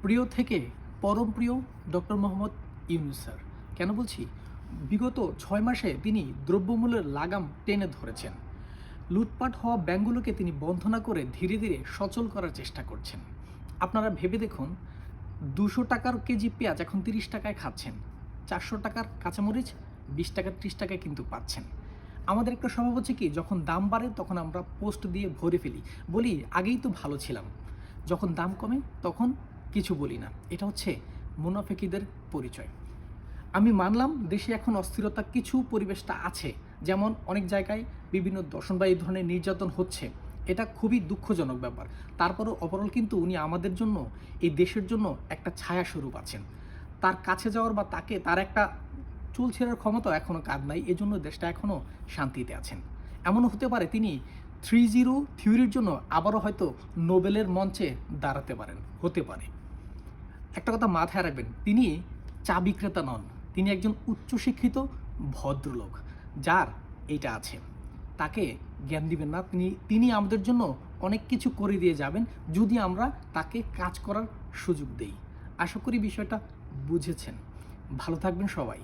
প্রিয় থেকে পরম প্রিয় ডক্টর মোহাম্মদ ইউনূস স্যার। কেন বলছি? বিগত ৬ মাসে তিনি দ্রব্যমূল্যের লাগাম টেনে ধরেছেন। লুটপাট হওয়া ব্যাংকগুলোকে তিনি বন্ধ না করে ধীরে ধীরে সচল করার চেষ্টা করছেন। আপনারা ভেবে দেখুন, ২০০ টাকার কেজি পেঁয়াজ এখন ৩০ টাকায় খাচ্ছেন। ৪০০ টাকার কাঁচামরিচ ২০ টাকা ৩০ টাকায় কিন্তু পাচ্ছেন। আমাদের একটা স্বভাব হচ্ছে কি, যখন দাম বাড়ে তখন আমরা পোস্ট দিয়ে ভরে ফেলি, বলি আগেই তো ভালো ছিলাম। যখন দাম কমে তখন কিছু বলি না। এটা হচ্ছে মুনাফিকিদের পরিচয়। আমি মানলাম দেশে এখন অস্থিরতা কিছু পরিবেশটা আছে, যেমন অনেক জায়গায় বিভিন্ন দর্শন বা এই ধরনের নির্যাতন হচ্ছে। এটা খুবই দুঃখজনক ব্যাপার। তারপরও ওভারঅল কিন্তু উনি আমাদের জন্য, এই দেশের জন্য একটা ছায়া স্বরূপ আছেন। তার কাছে যাওয়ার বা তার একটা চুল ছেঁড়ার ক্ষমতা এখনও কার নাই, এজন্য দেশটা এখনও শান্তিতে আছেন। এমনও হতে পারে তিনি 3-0 থিওরির জন্য আবারও হয়তো নোবেলের মঞ্চে দাঁড়াতে পারেন, হতে পারে। একটা কথা মাথায় রাখবেন, তিনি চা বিক্রেতা নন, তিনি একজন উচ্চশিক্ষিত ভদ্রলোক, যার এইটা আছে। তাকে জ্ঞান দিবেন না। তিনি আমাদের জন্য অনেক কিছু করে দিয়ে যাবেন যদি আমরা তাকে কাজ করার সুযোগ দেই। আশা করি বিষয়টা বুঝেছেন। ভালো থাকবেন সবাই।